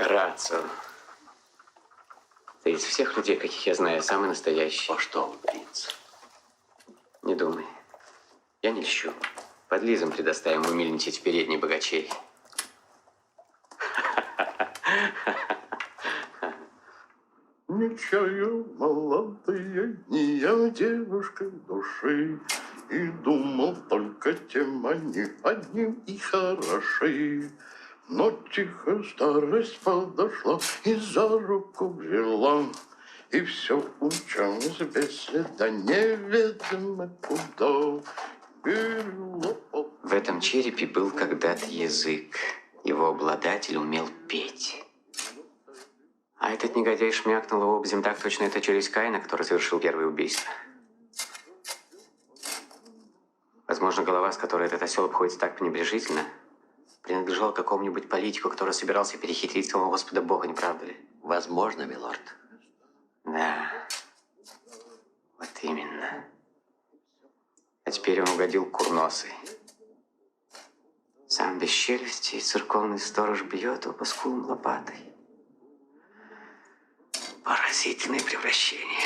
Горацио. Ты из всех людей, каких я знаю, самый настоящий. А что он, принц? Не думай. Я не льщу. Подлизам предоставим умильничать в передней богачей. Не чаю молодые дни, я девушкой души, и думал только тем они одним и хороши. Но тихо старость подошла и за руку взяла, и все умчалось без следа, неведомо куда. В этом черепе был когда-то язык. Его обладатель умел петь. А этот негодяй шмякнул его об землю так точно, это челюсть Каина, который совершил первое убийство. Возможно, голова, с которой этот осел обходится так пренебрежительно, принадлежала какому-нибудь политику, который собирался перехитрить самого Господа Бога, не правда ли? Возможно, милорд. Да, вот именно. А теперь он угодил курносый. Сам без челюсти, и церковный сторож бьет его по скулам лопатой. Поразительное превращение.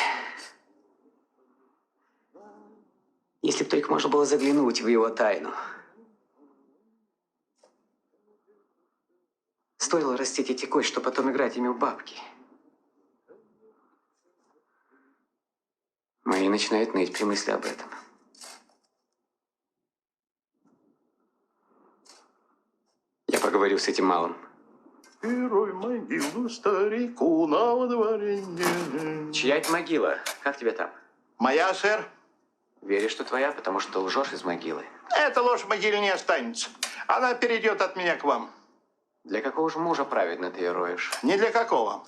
Если бы только можно было заглянуть в его тайну. Стоило растить эти кости, чтобы потом играть ими в бабки. Мои начинают ныть при мысли об этом. Я поговорю с этим малым. Герой могилу старику на водворении. Чья это могила? Как тебя там? Моя, сэр. Веришь, что твоя, потому что лжешь из могилы. Эта ложь в могиле не останется. Она перейдет от меня к вам. Для какого же мужа праведно ты ее роешь? Ни для какого.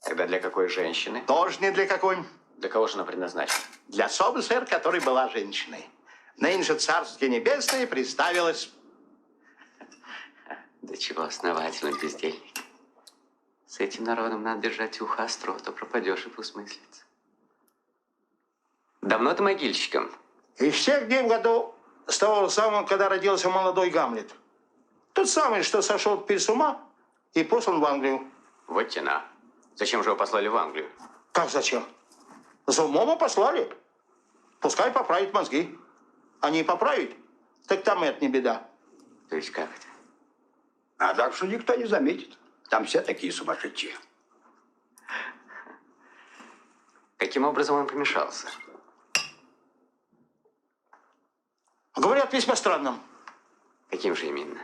Тогда для какой женщины? Тоже ни для какой. Для кого же она предназначена? Для особы, сэр, которой была женщиной. Нынче Царствие Небесное представилось. Да чего основательный бездельник. С этим народом надо держать ухо остро, а то пропадешь и поусмыслится. Давно ты могильщиком? Из тех дней в году, с того самого, когда родился молодой Гамлет. Тот самый, что сошел теперь с ума и послан в Англию. Вот тена. Зачем же его послали в Англию? Как зачем? За умом и послали. Пускай поправит мозги. А не поправить, так там и это не беда. То есть как это? А так что никто не заметит. Там все такие сумасшедшие. Каким образом он помешался? Говорят, весьма странным. Каким же именно?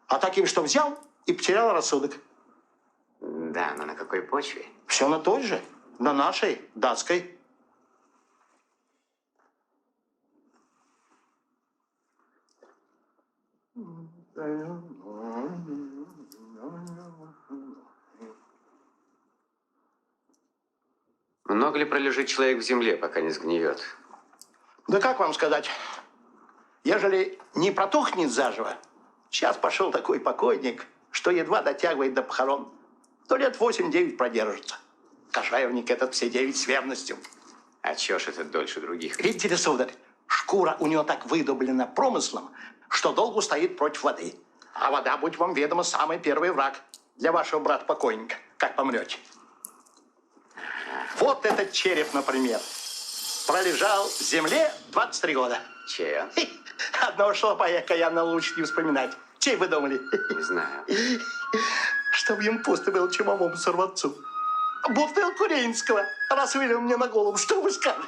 А таким, что взял и потерял рассудок. Да, но на какой почве? Все на той же. На нашей, датской. Много ли пролежит человек в земле, пока не сгниет? Да как вам сказать? Ежели не протухнет заживо, сейчас пошел такой покойник, что едва дотягивает до похорон, то лет 8-9 продержится. Кошаевник этот все 9 с верностью. А чё ж это дольше других? Видите ли, сударь, шкура у него так выдублена промыслом, что долго стоит против воды. А вода, будь вам ведомо, самый первый враг для вашего брата-покойника, как помрете. Вот этот череп, например, пролежал в земле 23 года. Чей он? Одного шлопая окаянно лучше не вспоминать. Чей вы думали? Не знаю. Чтоб им пусто было чумовому сорванцу. Бутылку Рейнского раз вылил мне на голову. Что вы скажете?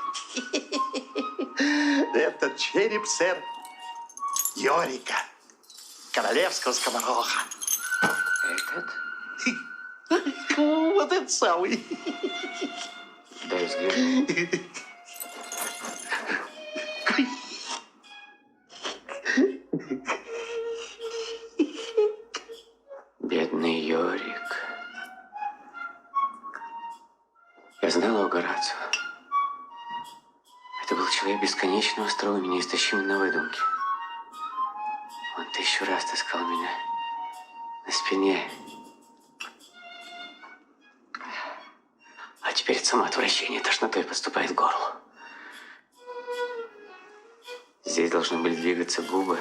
Этот череп, сэр, Йорика, королевского скомороха. Этот? Вот этот самый. Дай взгляну. Бедный Йорик. Я знала о Горацио. Это был человек бесконечного остроумия, неистощимый на выдумке. Он 1000 раз таскал меня на спине. А теперь от самоотвращения тошнотой подступает к горлу. Здесь должны были двигаться губы,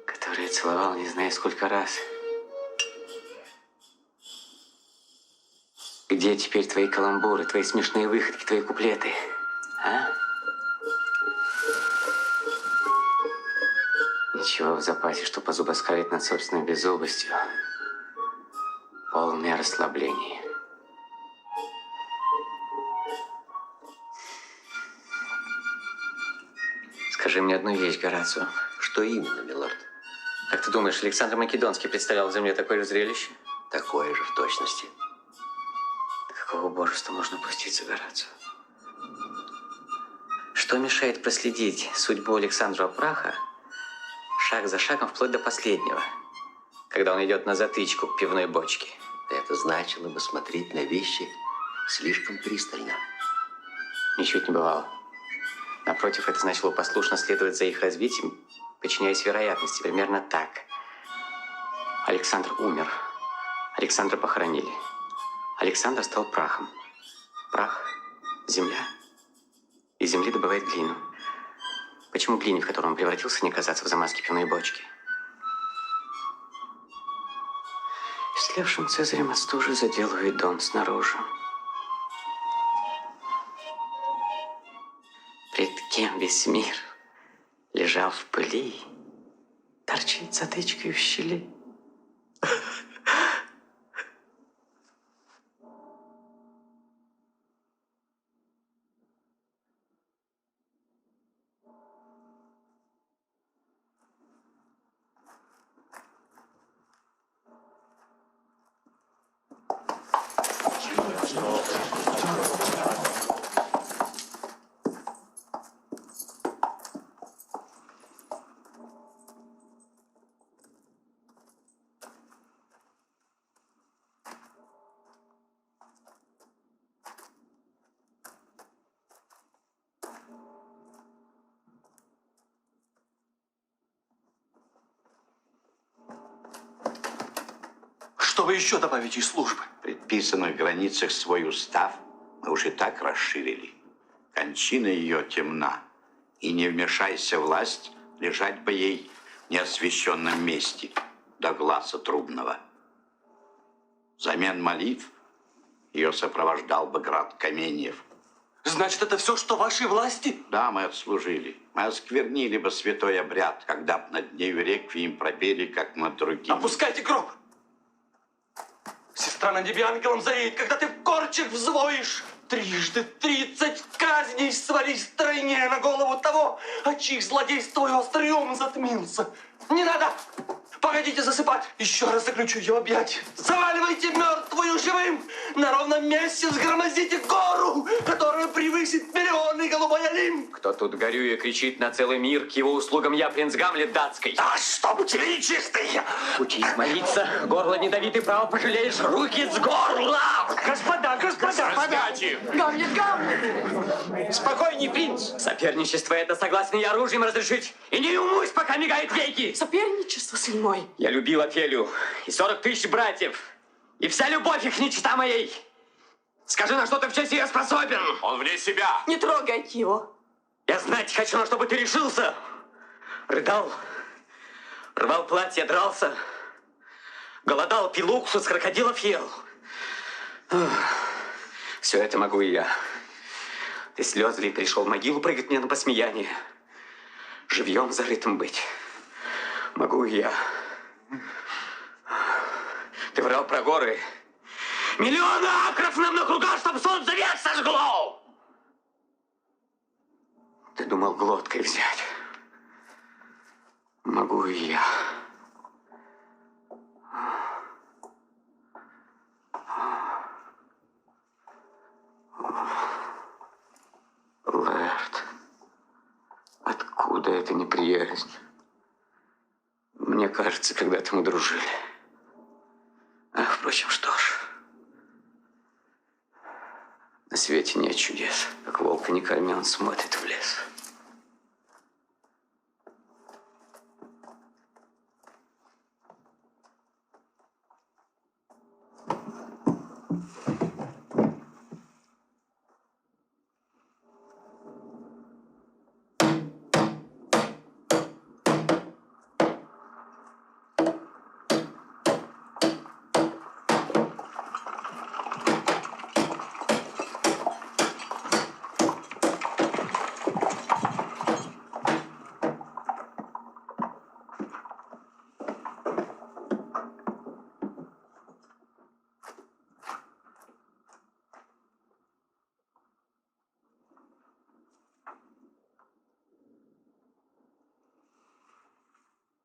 которые я целовал не знаю сколько раз. Где теперь твои каламбуры, твои смешные выходки, твои куплеты? А? Ничего в запасе, что позубоскалить над собственной беззубостью. Полное расслабление. Скажи мне одну вещь, Горацио. Что именно, милорд? Как ты думаешь, Александр Македонский представлял в земле такое же зрелище? Такое же в точности. До какого божества можно пуститься, Горацио? Что мешает проследить судьбу Александра Праха шаг за шагом вплоть до последнего, когда он идет на затычку к пивной бочке? Это значило бы смотреть на вещи слишком пристально. Ничуть не бывало. Напротив, это значило послушно следовать за их развитием, подчиняясь вероятности. Примерно так. Александр умер. Александра похоронили. Александр стал прахом. Прах – земля. Из земли добывает глину. Почему глине, в которую он превратился, не казаться в замазке пивной бочки? Истлевшим Цезарем от стужи заделывает дом снаружи. Пред кем весь мир лежал в пыли, торчит затычкой в щели. Что вы еще добавите из службы? Предписанных границах свой устав мы уж и так расширили. Кончина ее темна, и не вмешайся власть, лежать бы ей в неосвященном месте до гласа трубного. Взамен молитв ее сопровождал бы град каменьев. Значит, это все, что вашей власти? Да, мы отслужили. Мы осквернили бы святой обряд, когда б над нею реквием пропели, как над другими. Опускайте гроб! Сестра на небе ангелом заедет, когда ты в корчах взвоишь. 30 казней свались тройне на голову того, от чьих злодейств твой острый ум затмился. Не надо! Погодите засыпать. Еще раз заключу ее объятия. Заваливайте мертвую живым. На ровном месте взгромоздите гору, которая превысит миллионы голубой Олимп. Кто тут горюя кричит на целый мир, к его услугам я принц Гамлет датской. Да чтоб тебе нечистый! Учись молиться, горло не дави, ты право пожалеешь, руки с горла! Господа! Гамлет! Спокойней, принц! Соперничество это согласен я оружием разрешить, и не умусь, пока мигают веки! Соперничество, сын мой. Я любил Офелию и 40 000 братьев, и вся любовь их мечта моей. Скажи, на что ты в честь ее способен? Он вне себя. Не трогайте его. Я знать хочу, на что бы ты решился. Рыдал, рвал платье, дрался, голодал, пил уксус, крокодилов ел. Все это могу и я. Ты слезы ли пришел в могилу прыгать мне на посмеяние? Живьем зарытым быть могу и я. Ты врал про горы. Миллионы акров нам на кругах, чтоб солнце век сожгло. Ты думал глоткой взять. Могу и я. Лэрд, откуда эта неприязнь? Мне кажется, когда-то мы дружили. А, впрочем, что ж. На свете нет чудес. Как волка не корми, он смотрит в лес.